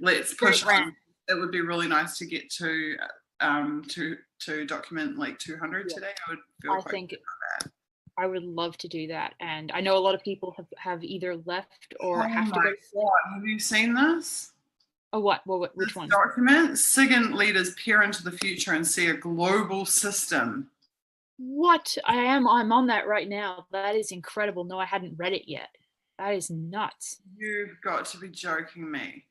let's Great push rant. on. It would be really nice to get to document like 200 Yeah. today. I would feel I quite think good about that. I would love to do that. And I know a lot of people have either left or Oh have to my go to sleep. God, have you seen this? Oh, what? Which This one? document, SIGINT leaders peer into the future and see a global system. What? I'm on that right now. That is incredible. No, I hadn't read it yet. That is nuts. You've got to be joking me.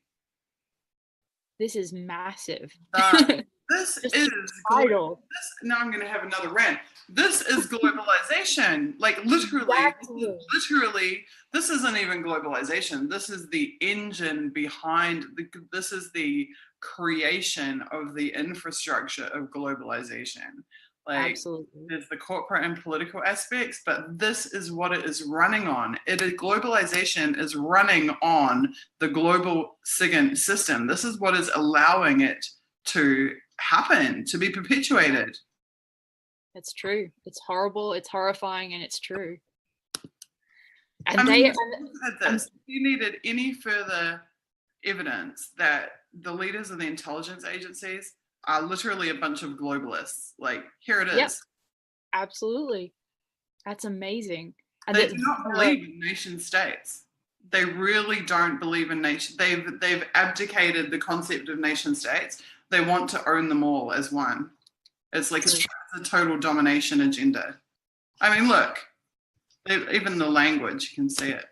This is massive. This Just is title. now I'm going to have another rant. This is globalization. Like literally, this isn't even globalization. This is the engine behind this is the creation of the infrastructure of globalization. Like, Absolutely. there's the corporate and political aspects, but this is what it is running on. Globalization is running on the global SIGINT system. This is what is allowing it to happen, to be perpetuated. It's true. It's horrible. It's horrifying, and it's true. And I mean, if you needed any further evidence that the leaders of the intelligence agencies are literally a bunch of globalists. Like, here it is. Yep, absolutely. That's amazing. And they do not believe in nation states. They really don't believe in nation. They've abdicated the concept of nation states. They want to own them all as one. It's like a total domination agenda. I mean, look, even the language, you can see it.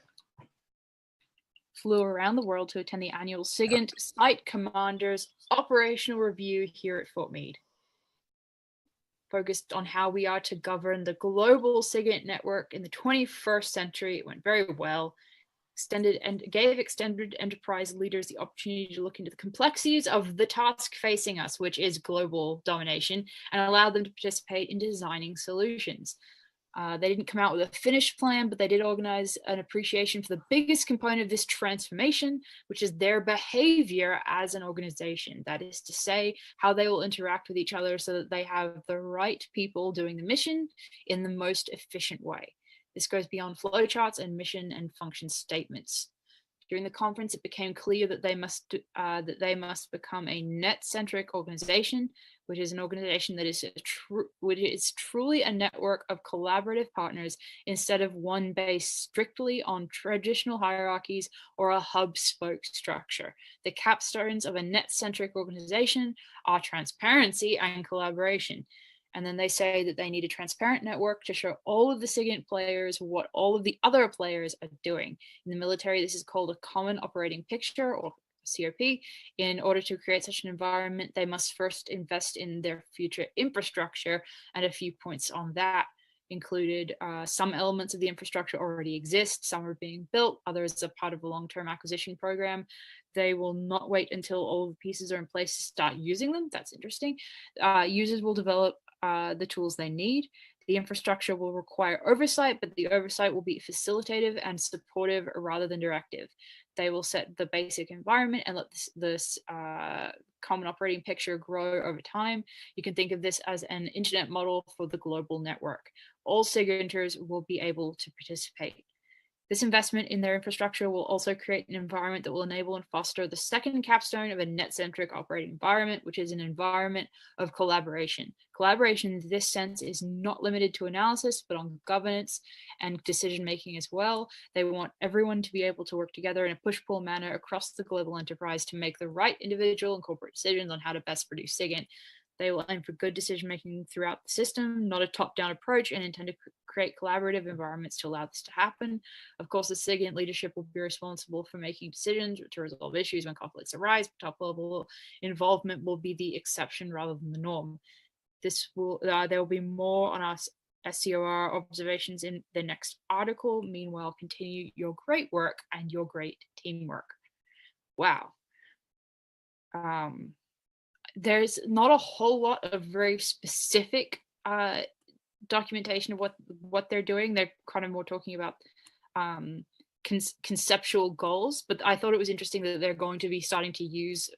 Flew around the world to attend the annual SIGINT Site Commanders Operational Review here at Fort Meade. Focused on how we are to govern the global SIGINT network in the 21st century. It went very well. Gave extended enterprise leaders the opportunity to look into the complexities of the task facing us, which is global domination, and allowed them to participate in designing solutions. They didn't come out with a finished plan, but they did organize an appreciation for the biggest component of this transformation, which is their behavior as an organization. That is to say, how they will interact with each other so that they have the right people doing the mission in the most efficient way. This goes beyond flowcharts and mission and function statements. During the conference, it became clear that they must become a net-centric organization, which is an organization that is truly a network of collaborative partners instead of one based strictly on traditional hierarchies or a hub-spoke structure. The capstones of a net-centric organization are transparency and collaboration. And then they say that they need a transparent network to show all of the SIGINT players what all of the other players are doing. In the military, this is called a common operating picture, or COP. In order to create such an environment, they must first invest in their future infrastructure, and a few points on that included some elements of the infrastructure already exist, some are being built, others are part of a long-term acquisition program. They will not wait until all the pieces are in place to start using them. That's interesting. Users will develop the tools they need. The infrastructure will require oversight, but the oversight will be facilitative and supportive rather than directive. They will set the basic environment and let this common operating picture grow over time. You can think of this as an internet model for the global network. All SIGINTers will be able to participate. This investment in their infrastructure will also create an environment that will enable and foster the second capstone of a net-centric operating environment, which is an environment of collaboration. Collaboration in this sense is not limited to analysis, but on governance and decision-making as well. They want everyone to be able to work together in a push-pull manner across the global enterprise to make the right individual and corporate decisions on how to best produce SIGINT. They will aim for good decision-making throughout the system, not a top-down approach, and intend to create collaborative environments to allow this to happen. Of course, the SIGINT leadership will be responsible for making decisions to resolve issues when conflicts arise, but top-level involvement will be the exception rather than the norm. There will be more on our SCOR observations in the next article. Meanwhile, continue your great work and your great teamwork. Wow. There's not a whole lot of very specific documentation of what they're doing. They're kind of more talking about conceptual goals, but I thought it was interesting that they're going to be starting to use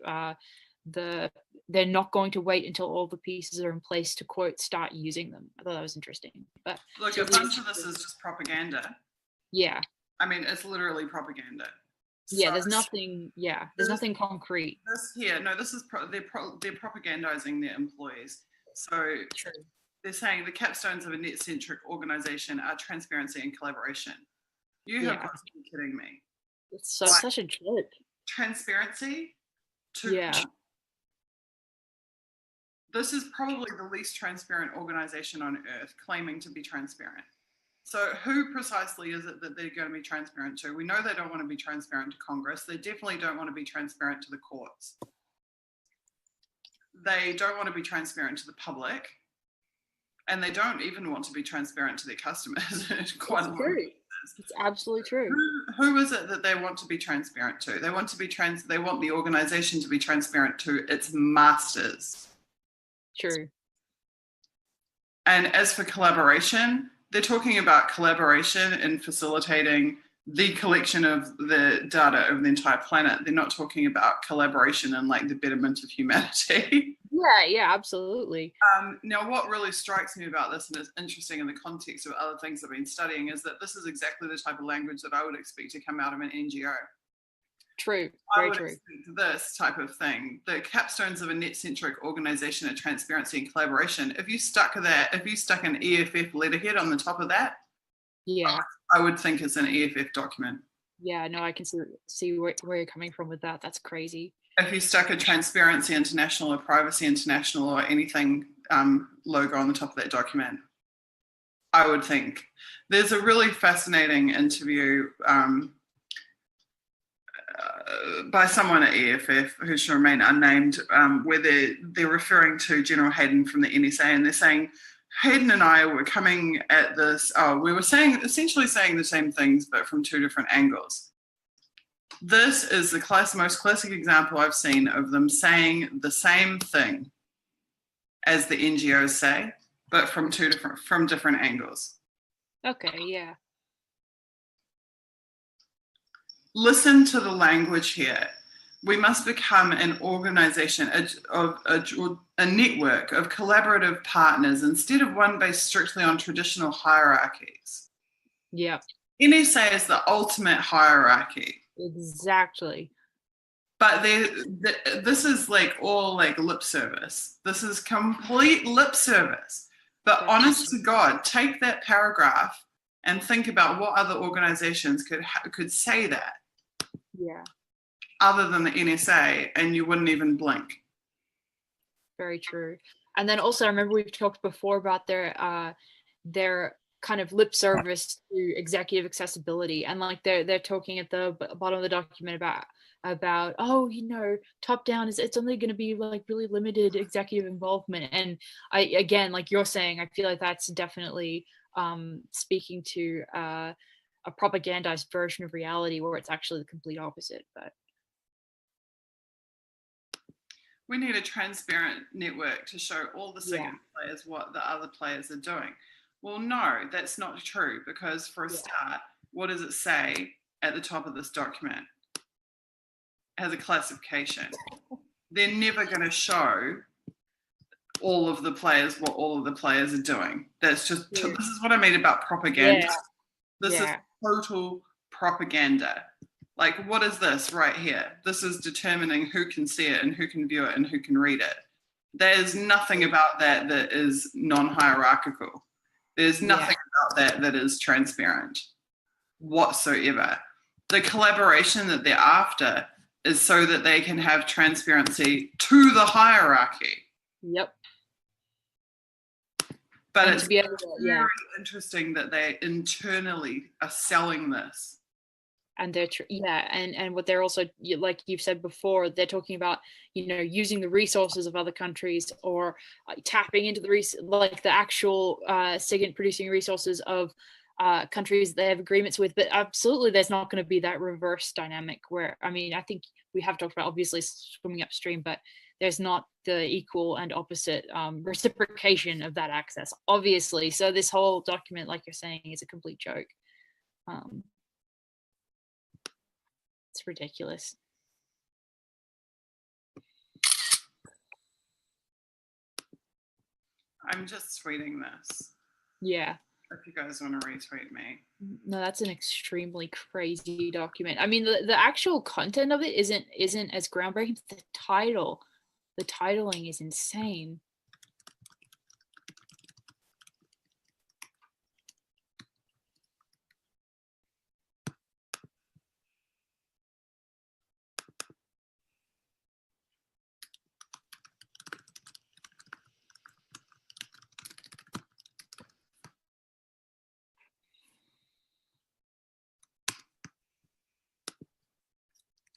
they're not going to wait until all the pieces are in place to, quote, start using them. I thought that was interesting. But look, a bunch of this is just propaganda. Yeah. I mean, it's literally propaganda. Yeah, So there's nothing. Yeah, there's nothing concrete. this here, no, this is they're propagandizing their employees. So True. they're saying the capstones of a net-centric organization are transparency and collaboration. You have Yeah, got to be kidding me. it's Like, such a joke. transparency to Yeah, this is probably the least transparent organization on earth claiming to be transparent. So who precisely is it that they're going to be transparent to? We know they don't want to be transparent to Congress. They definitely don't want to be transparent to the courts. They don't want to be transparent to the public. And they don't even want to be transparent to their customers. Quite a lot. It's absolutely true. Who is it that they want to be transparent to? They want to be they want the organization to be transparent to its masters. True. And as for collaboration, they're talking about collaboration in facilitating the collection of the data over the entire planet. They're not talking about collaboration and like the betterment of humanity. Yeah, absolutely. Now, what really strikes me about this, and is interesting in the context of other things I've been studying, is that this is exactly the type of language that I would expect to come out of an NGO. True. I Very would true. expect this type of thing. The capstones of a net-centric organization are transparency and collaboration. If you stuck an EFF letterhead on the top of that, Yeah. I would think it's an EFF document. Yeah, no, I can see where you're coming from with that. That's crazy. If you stuck a Transparency International or Privacy International or anything logo on the top of that document, I would think. There's a really fascinating interview by someone at EFF who should remain unnamed, where they're referring to General Hayden from the NSA, and they're saying Hayden and I were coming at this. We were essentially saying the same things, but from two different angles. This is the most classic example I've seen of them saying the same thing as the NGOs say, but from different angles. Okay, yeah. Listen to the language here. We must become an organization, a network of collaborative partners instead of one based strictly on traditional hierarchies. Yeah. NSA is the ultimate hierarchy. Exactly. But this is like all like lip service. This is complete lip service. But honest to God, take that paragraph and think about what other organizations could say that. Yeah. Other than the NSA, and you wouldn't even blink. Very true. And then also, I remember we've talked before about their kind of lip service to executive accessibility, and like they're talking at the bottom of the document about top down it's only going to be like really limited executive involvement. And I, again, like you're saying, I feel like that's definitely speaking to a propagandized version of reality where it's actually the complete opposite. But we need a transparent network to show all the second players what the other players are doing. Well, no, that's not true, because for a start, what does it say at the top of this document? It has a classification. They're never going to show all of the players what all of the players are doing. That's just, this is what I mean about propaganda. This is total propaganda. Like, what is this right here? This is determining who can see it and who can view it and who can read it. There's nothing about that that is non-hierarchical. There's nothing about that is transparent whatsoever. The collaboration that they're after is so that they can have transparency to the hierarchy. Yep. But it's very interesting that they internally are selling this. And they're and what they're also, like you've said before, they're talking about using the resources of other countries, or tapping into the actual SIGINT producing resources of countries they have agreements with. But absolutely, there's not going to be that reverse dynamic where, I mean, I think we have talked about obviously swimming upstream, but there's not the equal and opposite reciprocation of that access, obviously. So this whole document, like you're saying, is a complete joke. It's ridiculous. I'm just tweeting this. Yeah. if you guys want to retweet me. No, that's an extremely crazy document. I mean, the actual content of it isn't as groundbreaking. But the titling is insane.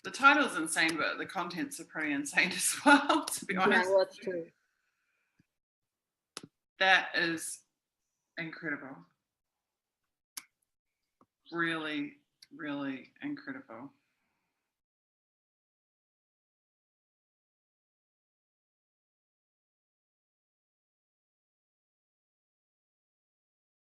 The title's insane, but the contents are pretty insane as well, to be honest. Yeah, well, that's true. That is incredible. Really, really incredible.